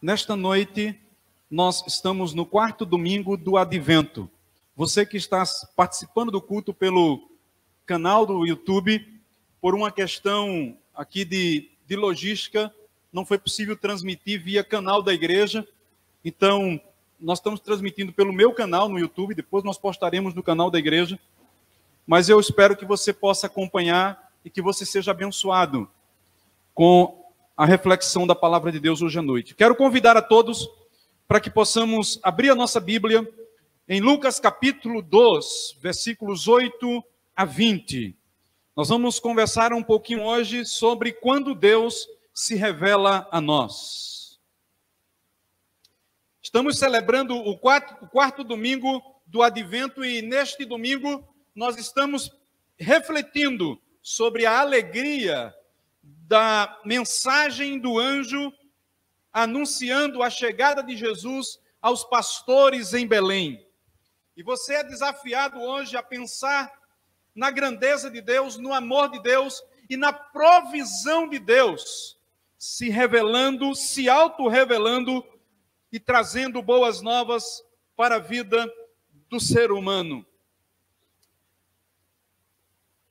Nesta noite, nós estamos no quarto domingo do Advento. Você que está participando do culto pelo canal do YouTube, por uma questão aqui de logística, não foi possível transmitir via canal da igreja. Então, nós estamos transmitindo pelo meu canal no YouTube, depois nós postaremos no canal da igreja. Mas eu espero que você possa acompanhar e que você seja abençoado com a reflexão da palavra de Deus hoje à noite. Quero convidar a todos para que possamos abrir a nossa Bíblia em Lucas capítulo 2, versículos 8 a 20. Nós vamos conversar um pouquinho hoje sobre quando Deus se revela a nós. Estamos celebrando o quarto domingo do Advento e neste domingo nós estamos refletindo sobre a alegria da mensagem do anjo anunciando a chegada de Jesus aos pastores em Belém. E você é desafiado hoje a pensar na grandeza de Deus, no amor de Deus e na provisão de Deus, se revelando, se auto-revelando e trazendo boas novas para a vida do ser humano.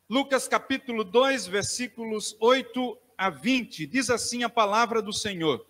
Lucas capítulo 2, versículos 8 a 20, diz assim a palavra do Senhor.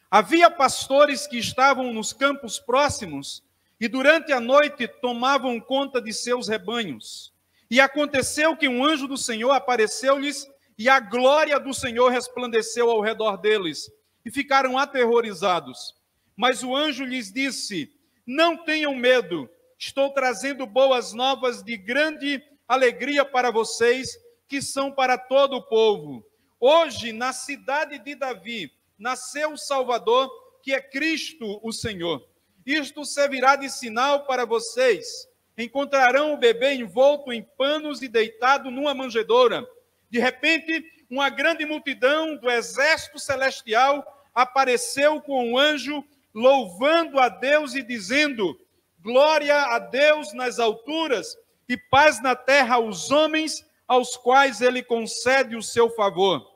Havia pastores que estavam nos campos próximos e durante a noite tomavam conta de seus rebanhos. E aconteceu que um anjo do Senhor apareceu-lhes e a glória do Senhor resplandeceu ao redor deles e ficaram aterrorizados. Mas o anjo lhes disse: não tenham medo, estou trazendo boas novas de grande alegria para vocês, que são para todo o povo. Hoje, na cidade de Davi, nasceu o Salvador, que é Cristo o Senhor. Isto servirá de sinal para vocês. Encontrarão o bebê envolto em panos e deitado numa manjedoura. De repente, uma grande multidão do exército celestial apareceu com um anjo, louvando a Deus e dizendo: glória a Deus nas alturas e paz na terra aos homens aos quais ele concede o seu favor.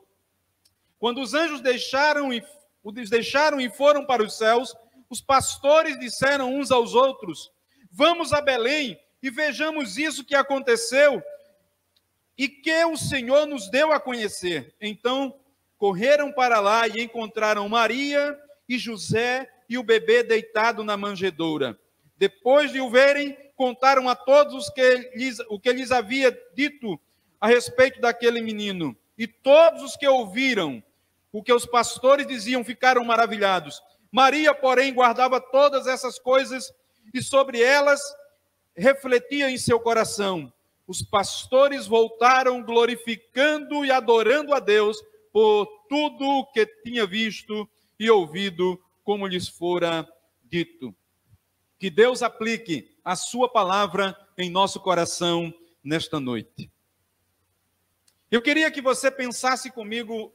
Quando os anjos deixaram e foram para os céus, os pastores disseram uns aos outros: vamos a Belém e vejamos isso que aconteceu e que o Senhor nos deu a conhecer. Então correram para lá e encontraram Maria e José e o bebê deitado na manjedoura. Depois de o verem, contaram a todos o que lhes havia dito a respeito daquele menino. E todos os que ouviram o que os pastores diziam ficaram maravilhados. Maria, porém, guardava todas essas coisas e sobre elas refletia em seu coração. Os pastores voltaram glorificando e adorando a Deus por tudo o que tinha visto e ouvido, como lhes fora dito. Que Deus aplique a sua palavra em nosso coração nesta noite. Eu queria que você pensasse comigo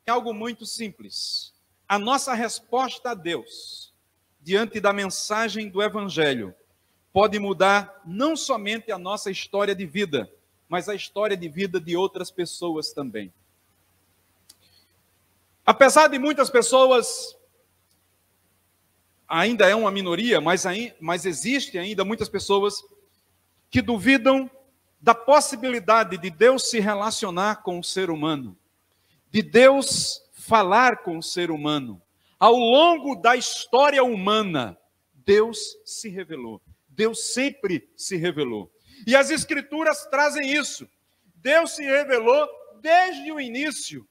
em algo muito simples. A nossa resposta a Deus, diante da mensagem do Evangelho, pode mudar não somente a nossa história de vida, mas a história de vida de outras pessoas também. Apesar de muitas pessoas, ainda é uma minoria, mas existe ainda muitas pessoas que duvidam da possibilidade de Deus se relacionar com o ser humano, de Deus falar com o ser humano. Ao longo da história humana, Deus se revelou. Deus sempre se revelou. E as Escrituras trazem isso. Deus se revelou desde o início.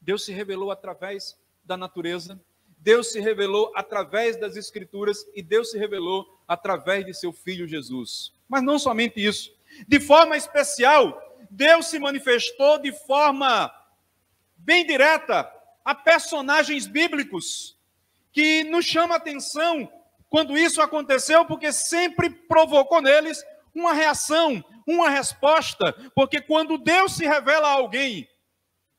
Deus se revelou através da natureza. Deus se revelou através das Escrituras e Deus se revelou através de seu Filho Jesus. Mas não somente isso. De forma especial, Deus se manifestou de forma bem direta a personagens bíblicos, que nos chama a atenção quando isso aconteceu, porque sempre provocou neles uma reação, uma resposta, porque quando Deus se revela a alguém,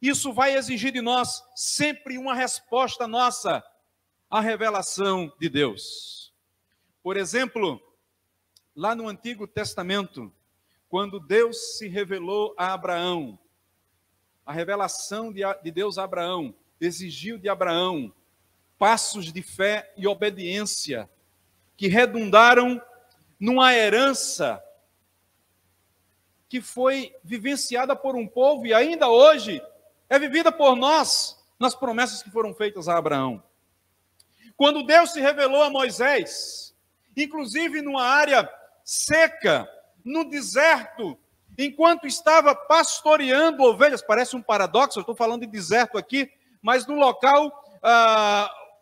isso vai exigir de nós sempre uma resposta nossa à revelação de Deus. Por exemplo, lá no Antigo Testamento, quando Deus se revelou a Abraão, a revelação de Deus a Abraão exigiu de Abraão passos de fé e obediência que redundaram numa herança que foi vivenciada por um povo e ainda hoje é vivida por nós nas promessas que foram feitas a Abraão. Quando Deus se revelou a Moisés, inclusive numa área seca, no deserto, enquanto estava pastoreando ovelhas, parece um paradoxo, eu estou falando de deserto aqui, mas no local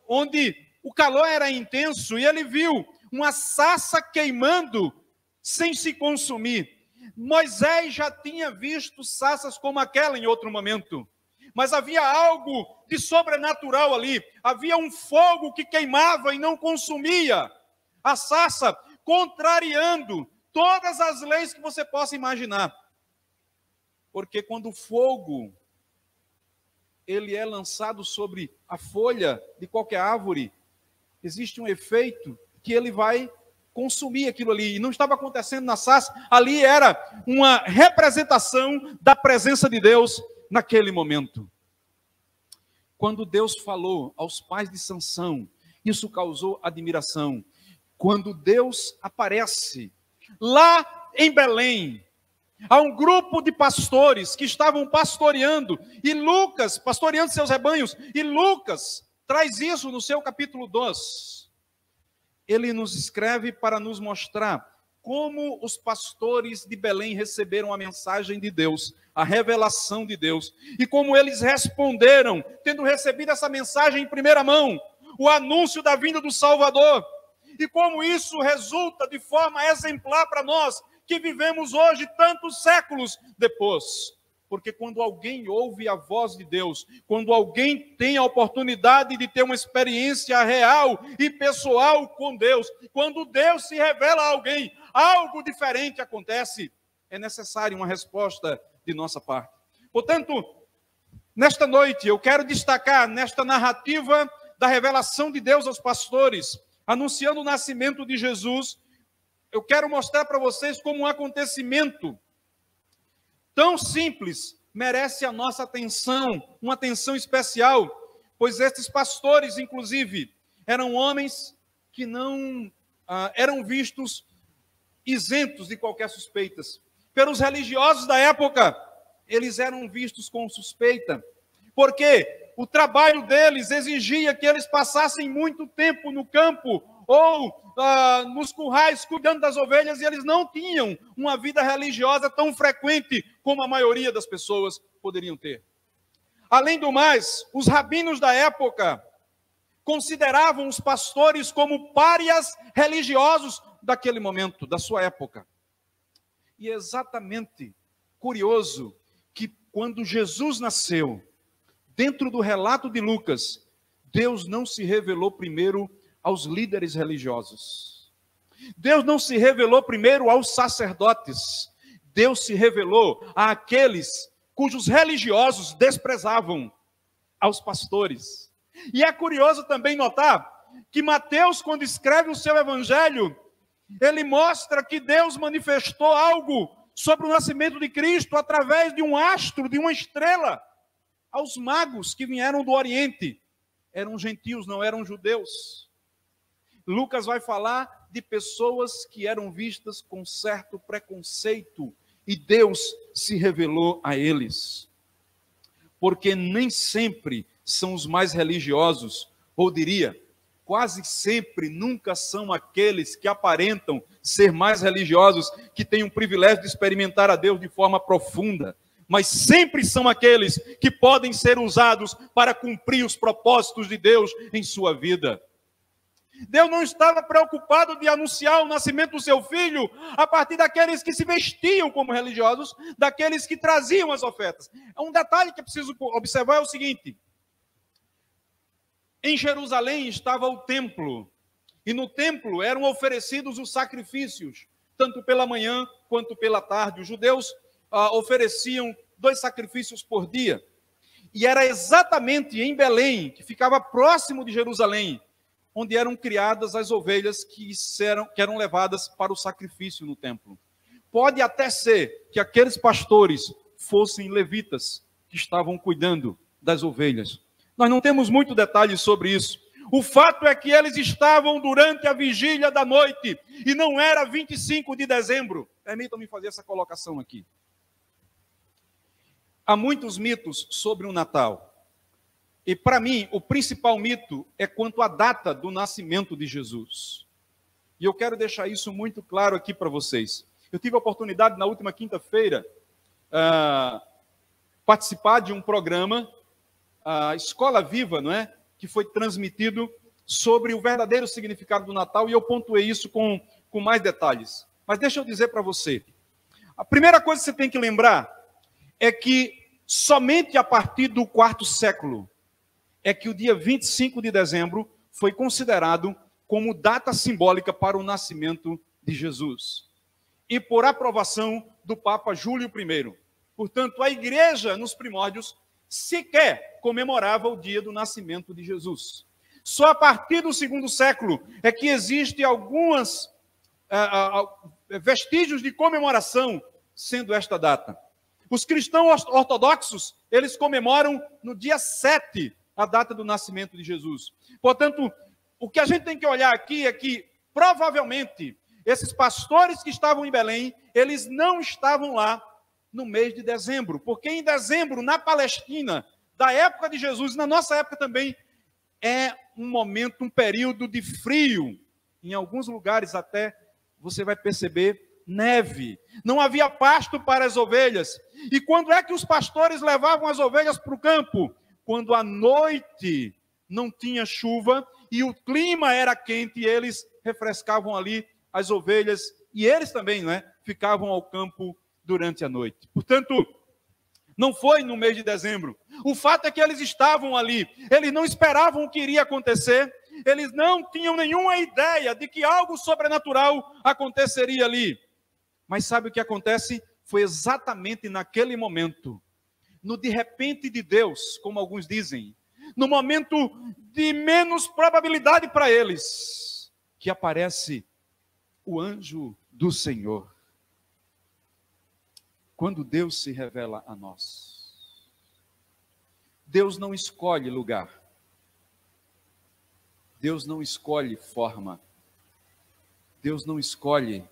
onde o calor era intenso, e ele viu uma sarça queimando sem se consumir. Moisés já tinha visto sarças como aquela em outro momento, mas havia algo de sobrenatural ali, havia um fogo que queimava e não consumia a sarça, contrariando todas as leis que você possa imaginar. Porque quando o fogo ele é lançado sobre a folha de qualquer árvore, existe um efeito que ele vai consumir aquilo ali. E não estava acontecendo na sarça, ali era uma representação da presença de Deus naquele momento. Quando Deus falou aos pais de Sansão, isso causou admiração. Quando Deus aparece lá em Belém, há um grupo de pastores que estavam pastoreando, e Lucas, pastoreando seus rebanhos, e Lucas traz isso no seu capítulo 2. Ele nos escreve para nos mostrar como os pastores de Belém receberam a mensagem de Deus, a revelação de Deus, e como eles responderam, tendo recebido essa mensagem em primeira mão, o anúncio da vinda do Salvador, e como isso resulta de forma exemplar para nós, que vivemos hoje tantos séculos depois. Porque quando alguém ouve a voz de Deus, quando alguém tem a oportunidade de ter uma experiência real e pessoal com Deus, quando Deus se revela a alguém, algo diferente acontece, é necessário uma resposta de nossa parte. Portanto, nesta noite eu quero destacar nesta narrativa da revelação de Deus aos pastores, anunciando o nascimento de Jesus, eu quero mostrar para vocês como um acontecimento tão simples merece a nossa atenção, uma atenção especial, pois estes pastores, inclusive, eram homens que não eram vistos isentos de qualquer suspeitas. Pelos religiosos da época, eles eram vistos com suspeita, porque o trabalho deles exigia que eles passassem muito tempo no campo ou nos currais cuidando das ovelhas, e eles não tinham uma vida religiosa tão frequente como a maioria das pessoas poderiam ter. Além do mais, os rabinos da época consideravam os pastores como párias religiosos daquele momento, da sua época. E é exatamente curioso que quando Jesus nasceu, dentro do relato de Lucas, Deus não se revelou primeiro aos líderes religiosos. Deus não se revelou primeiro aos sacerdotes. Deus se revelou àqueles cujos religiosos desprezavam, aos pastores. E é curioso também notar que Mateus, quando escreve o seu evangelho, ele mostra que Deus manifestou algo sobre o nascimento de Cristo através de um astro, de uma estrela, aos magos que vieram do Oriente. Eram gentios, não eram judeus. Lucas vai falar de pessoas que eram vistas com certo preconceito e Deus se revelou a eles. Porque nem sempre são os mais religiosos, ou diria, quase sempre nunca são aqueles que aparentam ser mais religiosos, que têm o privilégio de experimentar a Deus de forma profunda, mas sempre são aqueles que podem ser usados para cumprir os propósitos de Deus em sua vida. Deus não estava preocupado de anunciar o nascimento do seu filho a partir daqueles que se vestiam como religiosos, daqueles que traziam as ofertas. Um detalhe que é preciso observar é o seguinte: em Jerusalém estava o templo, e no templo eram oferecidos os sacrifícios, tanto pela manhã quanto pela tarde. Os judeus ofereciam 2 sacrifícios por dia, e era exatamente em Belém, que ficava próximo de Jerusalém, onde eram criadas as ovelhas que eram levadas para o sacrifício no templo. Pode até ser que aqueles pastores fossem levitas que estavam cuidando das ovelhas. Nós não temos muito detalhes sobre isso. O fato é que eles estavam durante a vigília da noite, e não era 25 de dezembro. Permitam-me fazer essa colocação aqui. Há muitos mitos sobre o Natal. E para mim, o principal mito é quanto à data do nascimento de Jesus. E eu quero deixar isso muito claro aqui para vocês. Eu tive a oportunidade, na última quinta-feira, participar de um programa, a Escola Viva, não é? Que foi transmitido sobre o verdadeiro significado do Natal, e eu pontuei isso com mais detalhes. Mas deixa eu dizer para você, a primeira coisa que você tem que lembrar é que somente a partir do quarto século é que o dia 25 de dezembro foi considerado como data simbólica para o nascimento de Jesus. E por aprovação do Papa Júlio I. Portanto, a igreja, nos primórdios, sequer comemorava o dia do nascimento de Jesus. Só a partir do segundo século é que existem alguns vestígios de comemoração, sendo esta data. Os cristãos ortodoxos, eles comemoram no dia 7 a data do nascimento de Jesus. Portanto, o que a gente tem que olhar aqui é que, provavelmente, esses pastores que estavam em Belém, eles não estavam lá no mês de dezembro, porque em dezembro, na Palestina, da época de Jesus, na nossa época também, é um momento, um período de frio. Em alguns lugares até, você vai perceber, neve. Não havia pasto para as ovelhas. E quando é que os pastores levavam as ovelhas para o campo? Quando à noite não tinha chuva e o clima era quente, e eles refrescavam ali as ovelhas, e eles também, ficavam ao campo durante a noite. Portanto, não foi no mês de dezembro. O fato é que eles estavam ali, eles não esperavam o que iria acontecer, eles não tinham nenhuma ideia de que algo sobrenatural aconteceria ali. Mas sabe o que acontece? Foi exatamente naquele momento, no de repente de Deus, como alguns dizem, no momento de menos probabilidade para eles, que aparece o anjo do Senhor. Quando Deus se revela a nós, Deus não escolhe lugar, Deus não escolhe forma, Deus não escolhe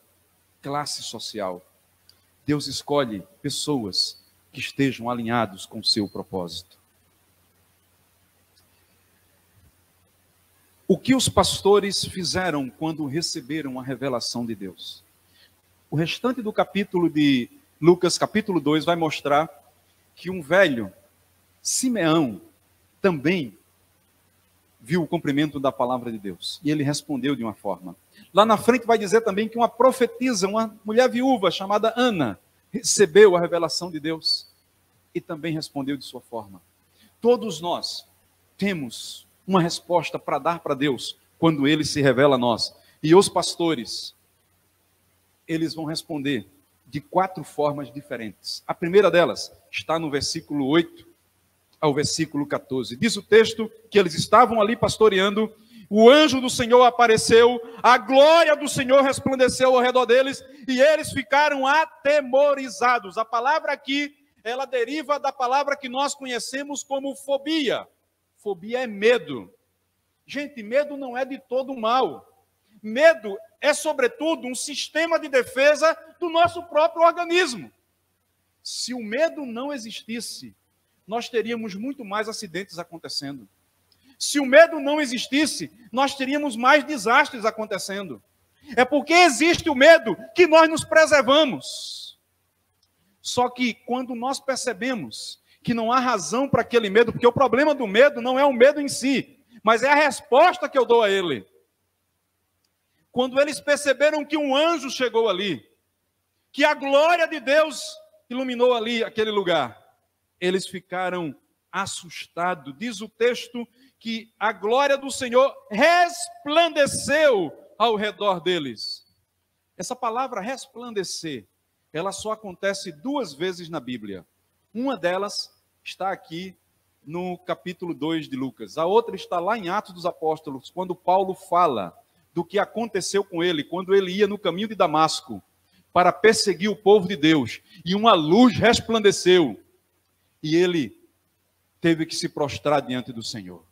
classe social, Deus escolhe pessoas que estejam alinhados com o seu propósito. O que os pastores fizeram quando receberam a revelação de Deus? O restante do capítulo de Lucas, capítulo 2, vai mostrar que um velho, Simeão, também viu o cumprimento da palavra de Deus. E ele respondeu de uma forma. Lá na frente vai dizer também que uma profetisa, uma mulher viúva chamada Ana, recebeu a revelação de Deus e também respondeu de sua forma. Todos nós temos uma resposta para dar para Deus quando Ele se revela a nós. E os pastores, eles vão responder de 4 formas diferentes. A primeira delas está no versículo 8 ao versículo 14. Diz o texto que eles estavam ali pastoreando, o anjo do Senhor apareceu, a glória do Senhor resplandeceu ao redor deles, e eles ficaram atemorizados. A palavra aqui, ela deriva da palavra que nós conhecemos como fobia. Fobia é medo. Gente, medo não é de todo mal. Medo é, sobretudo, um sistema de defesa do nosso próprio organismo. Se o medo não existisse, nós teríamos muito mais acidentes acontecendo. Se o medo não existisse, nós teríamos mais desastres acontecendo. É porque existe o medo que nós nos preservamos. Só que quando nós percebemos que não há razão para aquele medo, porque o problema do medo não é o medo em si, mas é a resposta que eu dou a ele. Quando eles perceberam que um anjo chegou ali, que a glória de Deus iluminou ali aquele lugar, eles ficaram assustados. Diz o texto que a glória do Senhor resplandeceu ao redor deles. Essa palavra resplandecer, ela só acontece 2 vezes na Bíblia. Uma delas está aqui no capítulo 2 de Lucas. A outra está lá em Atos dos Apóstolos, quando Paulo fala do que aconteceu com ele, quando ele ia no caminho de Damasco para perseguir o povo de Deus. E uma luz resplandeceu. E ele teve que se prostrar diante do Senhor.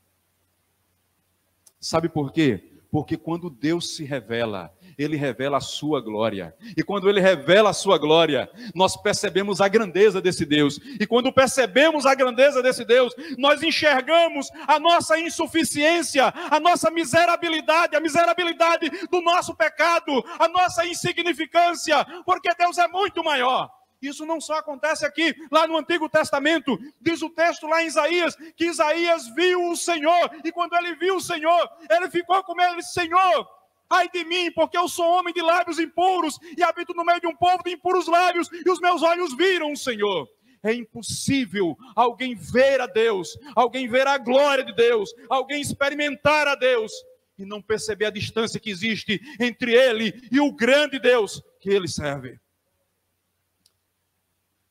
Sabe por quê? Porque quando Deus se revela, Ele revela a sua glória. E quando Ele revela a sua glória, nós percebemos a grandeza desse Deus. E quando percebemos a grandeza desse Deus, nós enxergamos a nossa insuficiência, a nossa miserabilidade, a miserabilidade do nosso pecado, a nossa insignificância, porque Deus é muito maior. Isso não só acontece aqui, lá no Antigo Testamento, diz o texto lá em Isaías, que Isaías viu o Senhor, e quando ele viu o Senhor, ele ficou com medo, ele disse: Senhor, ai de mim, porque eu sou homem de lábios impuros, e habito no meio de um povo de impuros lábios, e os meus olhos viram o Senhor. É impossível alguém ver a Deus, alguém ver a glória de Deus, alguém experimentar a Deus, e não perceber a distância que existe entre ele e o grande Deus que ele serve.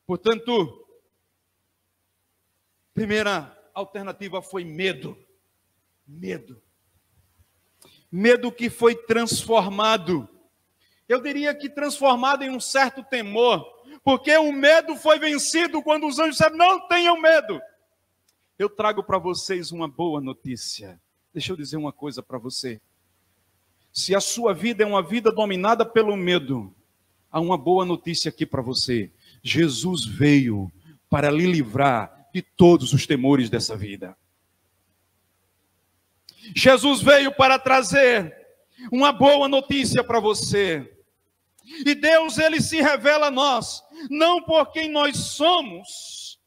Portanto, primeira alternativa foi medo. Medo. Medo que foi transformado. Eu diria que transformado em um certo temor. Porque o medo foi vencido quando os anjos disseram: não tenham medo. Eu trago para vocês uma boa notícia. Deixa eu dizer uma coisa para você. Se a sua vida é uma vida dominada pelo medo, há uma boa notícia aqui para você. Jesus veio para lhe livrar de todos os temores dessa vida. Jesus veio para trazer uma boa notícia para você. E Deus, Ele se revela a nós, não por quem nós somos,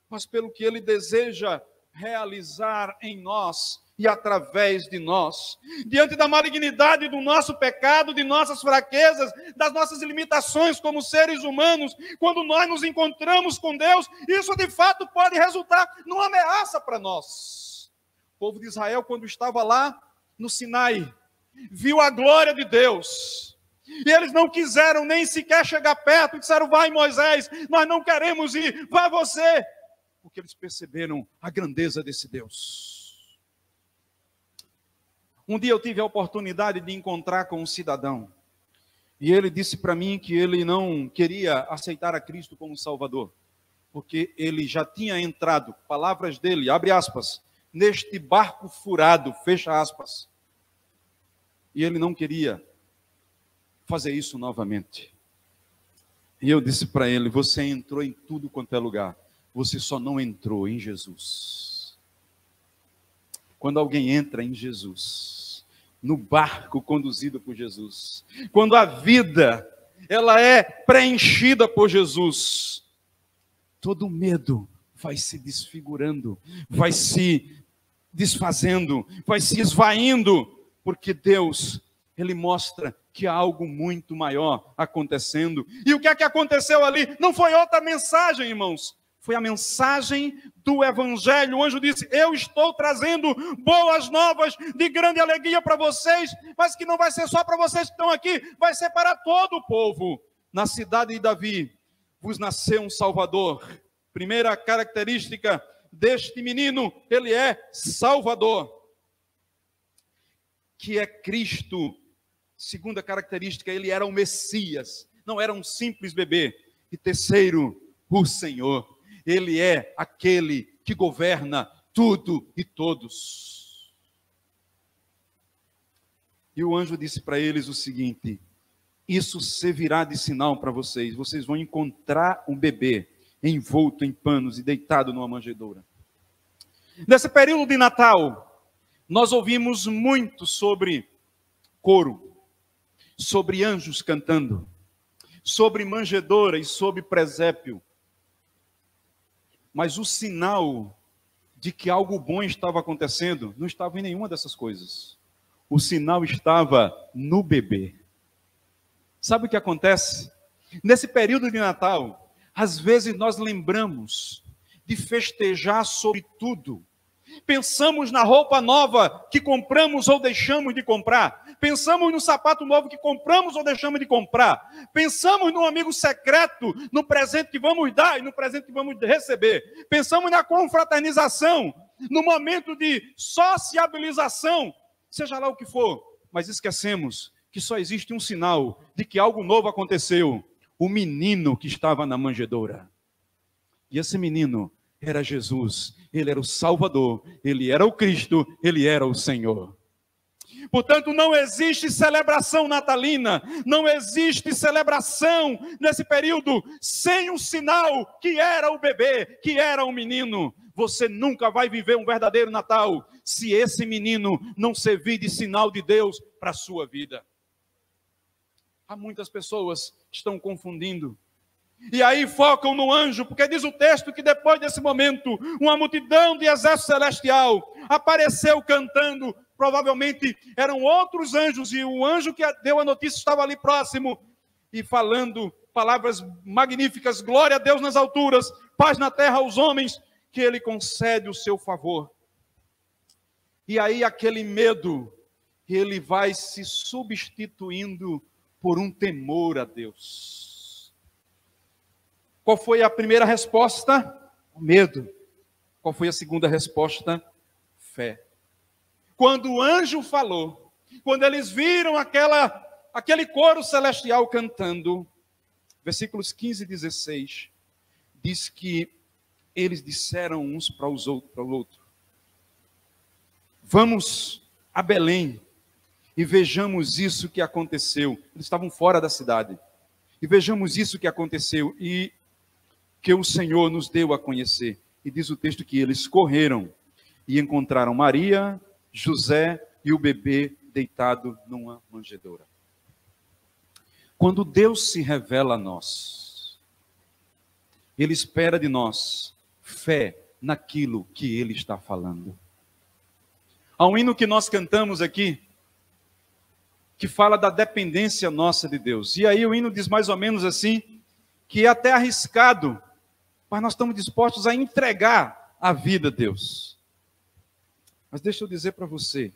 mas pelo que Ele deseja realizar em nós e através de nós. Diante da malignidade do nosso pecado, de nossas fraquezas, das nossas limitações como seres humanos, quando nós nos encontramos com Deus, isso de fato pode resultar numa ameaça para nós. O povo de Israel, quando estava lá no Sinai, viu a glória de Deus, e eles não quiseram nem sequer chegar perto, disseram: vai Moisés, nós não queremos ir, vai você, porque eles perceberam a grandeza desse Deus. Um dia eu tive a oportunidade de encontrar com um cidadão, e ele disse para mim que ele não queria aceitar a Cristo como Salvador, porque ele já tinha entrado, palavras dele, abre aspas, neste barco furado, fecha aspas, e ele não queria fazer isso novamente. E eu disse para ele: você entrou em tudo quanto é lugar, você só não entrou em Jesus. Quando alguém entra em Jesus, no barco conduzido por Jesus, quando a vida ela é preenchida por Jesus, todo medo vai se desfigurando, vai se desfazendo, vai se esvaindo, porque Deus, Ele mostra que há algo muito maior acontecendo. E o que é que aconteceu ali? Não foi outra mensagem, irmãos. Foi a mensagem do Evangelho. O anjo disse: eu estou trazendo boas novas de grande alegria para vocês, mas que não vai ser só para vocês que estão aqui, vai ser para todo o povo. Na cidade de Davi vos nasceu um Salvador. Primeira característica deste menino, ele é Salvador, que é Cristo. Segunda característica, ele era o Messias, não era um simples bebê. E terceiro, o Senhor. Ele é aquele que governa tudo e todos. E o anjo disse para eles o seguinte: isso servirá de sinal para vocês. Vocês vão encontrar um bebê envolto em panos e deitado numa manjedoura. Nesse período de Natal, nós ouvimos muito sobre coro, sobre anjos cantando, sobre manjedoura e sobre presépio. Mas o sinal de que algo bom estava acontecendo não estava em nenhuma dessas coisas. O sinal estava no bebê. Sabe o que acontece? Nesse período de Natal, às vezes nós lembramos de festejar sobre tudo. Pensamos na roupa nova que compramos ou deixamos de comprar. Pensamos no sapato novo que compramos ou deixamos de comprar. Pensamos no amigo secreto, no presente que vamos dar e no presente que vamos receber. Pensamos na confraternização, no momento de sociabilização, seja lá o que for. Mas esquecemos que só existe um sinal de que algo novo aconteceu. O menino que estava na manjedoura. E esse menino era Jesus, ele era o Salvador, ele era o Cristo, ele era o Senhor. Portanto, não existe celebração natalina, não existe celebração nesse período sem um sinal que era o bebê, que era o menino. Você nunca vai viver um verdadeiro Natal se esse menino não servir de sinal de Deus para a sua vida. Há muitas pessoas que estão confundindo. E aí focam no anjo, porque diz o texto que depois desse momento, uma multidão de exército celestial apareceu cantando. Provavelmente eram outros anjos, e o anjo que deu a notícia estava ali próximo, e falando palavras magníficas: glória a Deus nas alturas, paz na terra aos homens, que Ele concede o seu favor. E aí aquele medo, ele vai se substituindo por um temor a Deus. Qual foi a primeira resposta? O medo. Qual foi a segunda resposta? Fé. Quando o anjo falou, quando eles viram aquele coro celestial cantando, versículos 15 e 16, diz que eles disseram uns para o outro: vamos a Belém e vejamos isso que aconteceu. Eles estavam fora da cidade. E vejamos isso que aconteceu e que o Senhor nos deu a conhecer. E diz o texto que eles correram e encontraram Maria, José e o bebê deitado numa manjedoura. Quando Deus se revela a nós, Ele espera de nós fé naquilo que Ele está falando. Há um hino que nós cantamos aqui, que fala da dependência nossa de Deus. E aí o hino diz mais ou menos assim, que é até arriscado, mas nós estamos dispostos a entregar a vida a Deus. Mas deixa eu dizer para você,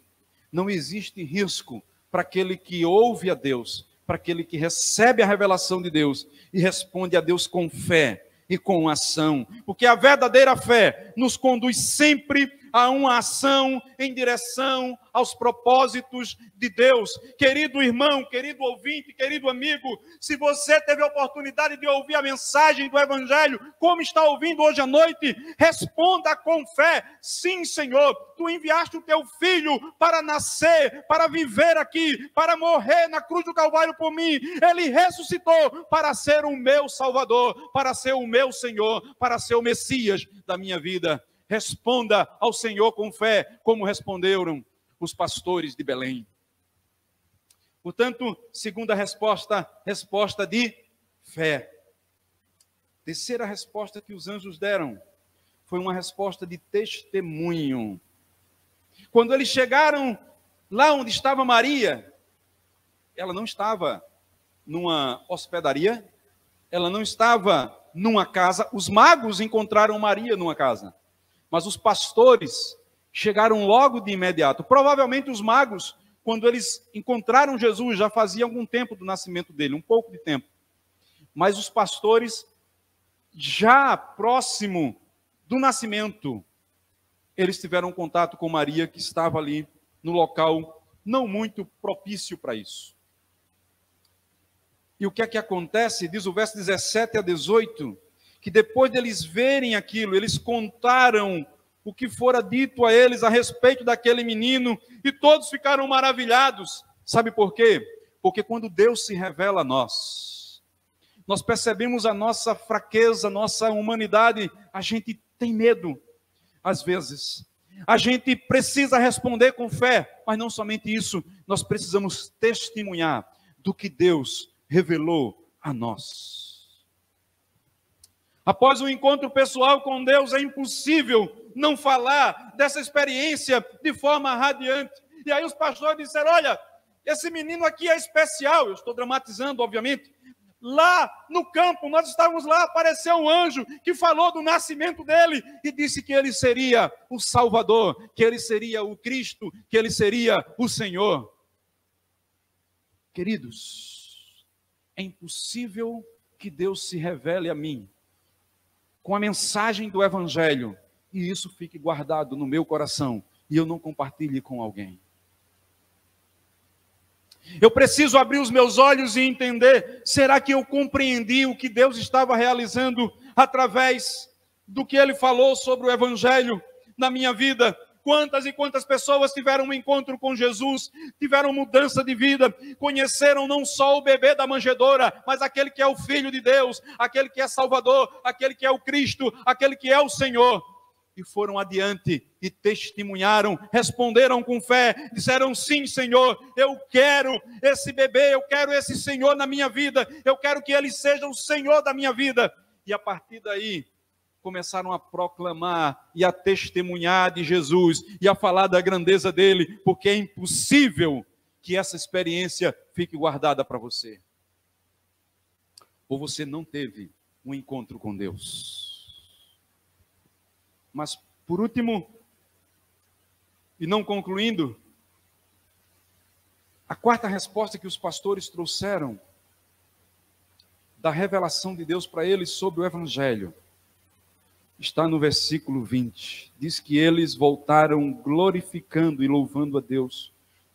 não existe risco para aquele que ouve a Deus, para aquele que recebe a revelação de Deus e responde a Deus com fé e com ação. Porque a verdadeira fé nos conduz sempre a uma ação em direção aos propósitos de Deus. Querido irmão, querido ouvinte, querido amigo, se você teve a oportunidade de ouvir a mensagem do Evangelho, como está ouvindo hoje à noite, responda com fé: sim, Senhor, Tu enviaste o Teu Filho para nascer, para viver aqui, para morrer na cruz do Calvário por mim. Ele ressuscitou para ser o meu Salvador, para ser o meu Senhor, para ser o Messias da minha vida. Responda ao Senhor com fé, como responderam os pastores de Belém. Portanto, segunda resposta, resposta de fé. Terceira resposta que os anjos deram foi uma resposta de testemunho. Quando eles chegaram lá onde estava Maria, ela não estava numa hospedaria, ela não estava numa casa. Os magos encontraram Maria numa casa, mas os pastores chegaram logo de imediato. Provavelmente os magos, quando eles encontraram Jesus, já fazia algum tempo do nascimento dele, um pouco de tempo. Mas os pastores, já próximo do nascimento, eles tiveram contato com Maria, que estava ali no local não muito propício para isso. E o que é que acontece? Diz o verso 17 a 18, que depois deles verem aquilo, eles contaram o que fora dito a eles a respeito daquele menino, e todos ficaram maravilhados. Sabe por quê? Porque quando Deus se revela a nós percebemos a nossa fraqueza, a nossa humanidade, a gente tem medo, às vezes. A gente precisa responder com fé, mas não somente isso, nós precisamos testemunhar do que Deus revelou a nós. Após um encontro pessoal com Deus, é impossível não falar dessa experiência de forma radiante. E aí os pastores disseram: olha, esse menino aqui é especial. Eu estou dramatizando, obviamente. Lá no campo, nós estávamos lá, apareceu um anjo que falou do nascimento dele e disse que ele seria o Salvador, que ele seria o Cristo, que ele seria o Senhor. Queridos, é impossível que Deus se revele a mim com a mensagem do Evangelho e isso fique guardado no meu coração e eu não compartilhe com alguém. Eu preciso abrir os meus olhos e entender: será que eu compreendi o que Deus estava realizando através do que Ele falou sobre o Evangelho na minha vida? Quantas e quantas pessoas tiveram um encontro com Jesus, tiveram mudança de vida, conheceram não só o bebê da manjedoura, mas aquele que é o Filho de Deus, aquele que é Salvador, aquele que é o Cristo, aquele que é o Senhor. E foram adiante e testemunharam, responderam com fé, disseram: sim, Senhor, eu quero esse bebê, eu quero esse Senhor na minha vida, eu quero que Ele seja o Senhor da minha vida. E a partir daí, começaram a proclamar e a testemunhar de Jesus e a falar da grandeza dele, porque é impossível que essa experiência fique guardada para você. Ou você não teve um encontro com Deus. Mas, por último, e não concluindo, a quarta resposta que os pastores trouxeram da revelação de Deus para eles sobre o Evangelho está no versículo 20. Diz que eles voltaram glorificando e louvando a Deus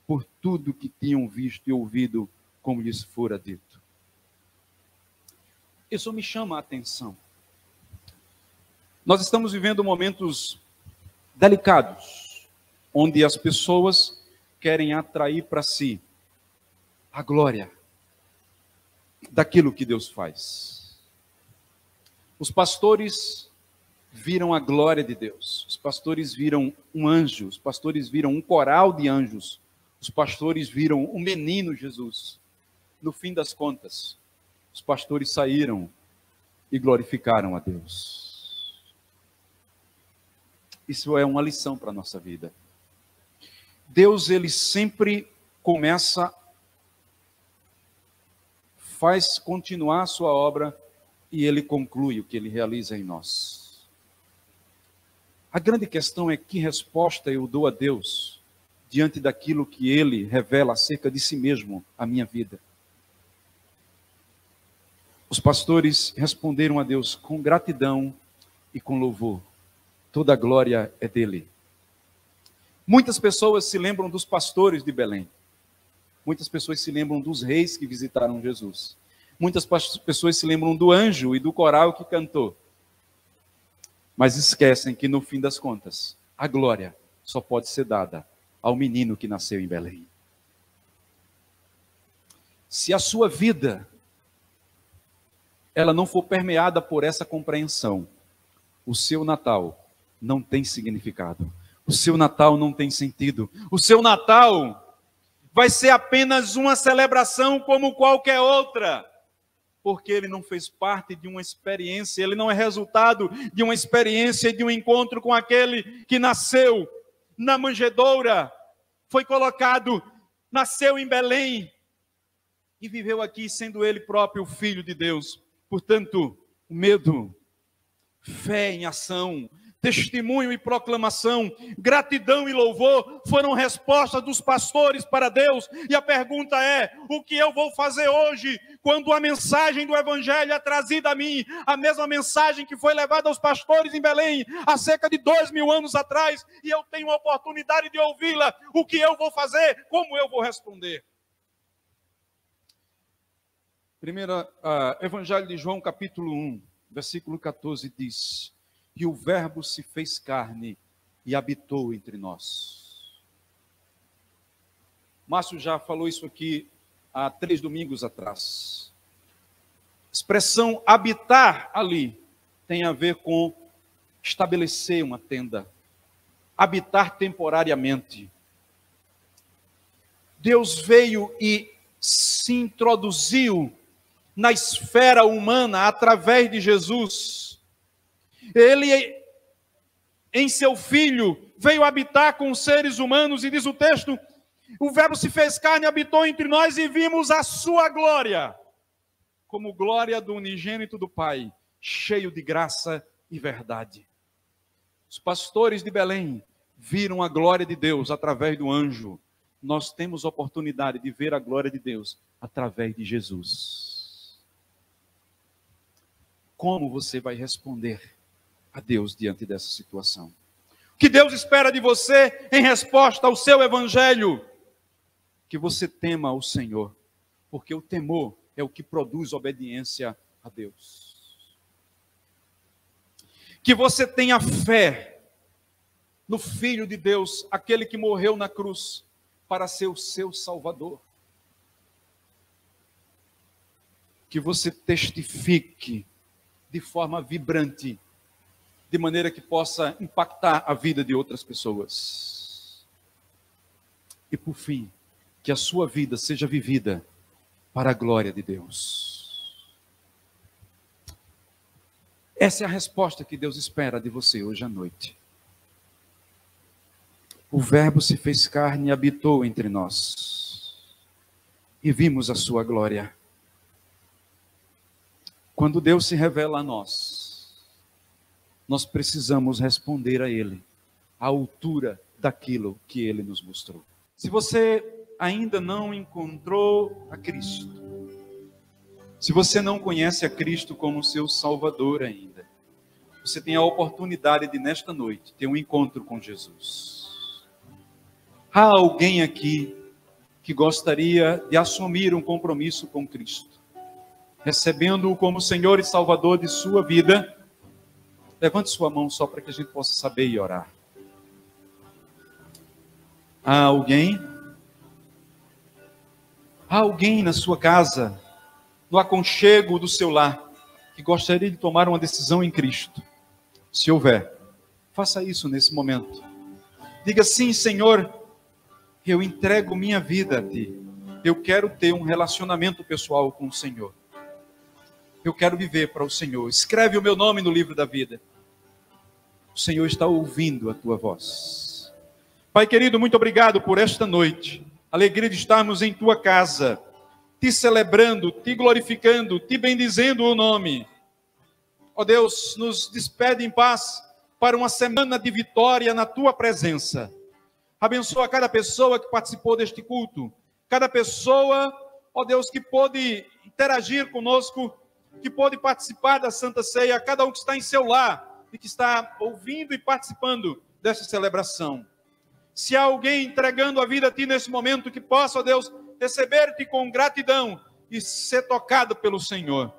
por tudo que tinham visto e ouvido, como lhes fora dito. Isso me chama a atenção. Nós estamos vivendo momentos delicados, onde as pessoas querem atrair para si a glória daquilo que Deus faz. Os pastores viram a glória de Deus, os pastores viram um anjo, os pastores viram um coral de anjos, os pastores viram o menino Jesus. No fim das contas, os pastores saíram e glorificaram a Deus. Isso é uma lição para a nossa vida. Deus, Ele sempre faz continuar a sua obra e Ele conclui o que Ele realiza em nós. A grande questão é que resposta eu dou a Deus diante daquilo que Ele revela acerca de si mesmo, a minha vida. Os pastores responderam a Deus com gratidão e com louvor. Toda a glória é dele. Muitas pessoas se lembram dos pastores de Belém. Muitas pessoas se lembram dos reis que visitaram Jesus. Muitas pessoas se lembram do anjo e do coral que cantou. Mas esquecem que no fim das contas, a glória só pode ser dada ao menino que nasceu em Belém. Se a sua vida ela não for permeada por essa compreensão, o seu Natal não tem significado. O seu Natal não tem sentido. O seu Natal vai ser apenas uma celebração como qualquer outra, porque ele não fez parte de uma experiência, ele não é resultado de uma experiência, de um encontro com aquele que nasceu na manjedoura, foi colocado, nasceu em Belém e viveu aqui sendo ele próprio o Filho de Deus. Portanto, medo, fé em ação, testemunho e proclamação, gratidão e louvor foram respostas dos pastores para Deus. E a pergunta é: o que eu vou fazer hoje quando a mensagem do Evangelho é trazida a mim? A mesma mensagem que foi levada aos pastores em Belém há cerca de 2000 anos atrás, e eu tenho a oportunidade de ouvi-la. O que eu vou fazer? Como eu vou responder? Evangelho de João, capítulo 1, versículo 14 diz: e o Verbo se fez carne e habitou entre nós. Márcio já falou isso aqui há 3 domingos atrás. A expressão habitar ali tem a ver com estabelecer uma tenda, habitar temporariamente. Deus veio e se introduziu na esfera humana através de Jesus. Ele, em seu Filho, veio habitar com os seres humanos, e diz o texto: o Verbo se fez carne, habitou entre nós, e vimos a sua glória, como glória do unigênito do Pai, cheio de graça e verdade. Os pastores de Belém viram a glória de Deus através do anjo. Nós temos oportunidade de ver a glória de Deus através de Jesus. Como você vai responder a Deus diante dessa situação? O que Deus espera de você em resposta ao seu Evangelho? Que você tema o Senhor, porque o temor é o que produz obediência a Deus. Que você tenha fé no Filho de Deus, aquele que morreu na cruz para ser o seu Salvador. Que você testifique de forma vibrante, de maneira que possa impactar a vida de outras pessoas. E por fim, que a sua vida seja vivida para a glória de Deus. Essa é a resposta que Deus espera de você hoje à noite. O Verbo se fez carne e habitou entre nós, e vimos a sua glória. Quando Deus se revela a nós, nós precisamos responder a Ele, à altura daquilo que Ele nos mostrou. Se você ainda não encontrou a Cristo, se você não conhece a Cristo como seu Salvador ainda, você tem a oportunidade de, nesta noite, ter um encontro com Jesus. Há alguém aqui que gostaria de assumir um compromisso com Cristo, recebendo-o como Senhor e Salvador de sua vida? Levante sua mão só para que a gente possa saber e orar. Há alguém? Há alguém na sua casa, no aconchego do seu lar, que gostaria de tomar uma decisão em Cristo? Se houver, faça isso nesse momento. Diga sim, Senhor, eu entrego minha vida a Ti. Eu quero ter um relacionamento pessoal com o Senhor. Eu quero viver para o Senhor. Escreve o meu nome no livro da vida. O Senhor está ouvindo a tua voz. Pai querido, muito obrigado por esta noite. Alegria de estarmos em tua casa, te celebrando, te glorificando, te bendizendo o nome. Ó Deus, nos despede em paz para uma semana de vitória na tua presença. Abençoa cada pessoa que participou deste culto, cada pessoa, ó Deus, que pôde interagir conosco, que pôde participar da Santa Ceia, cada um que está em seu lar e que está ouvindo e participando dessa celebração. Se há alguém entregando a vida a Ti nesse momento, que possa, ó Deus, receber-Te com gratidão e ser tocado pelo Senhor.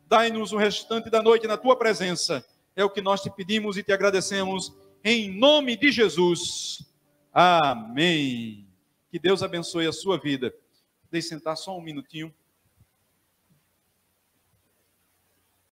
Dai-nos o restante da noite na Tua presença. É o que nós Te pedimos e Te agradecemos, em nome de Jesus. Amém. Que Deus abençoe a sua vida. Deixe sentar só um minutinho.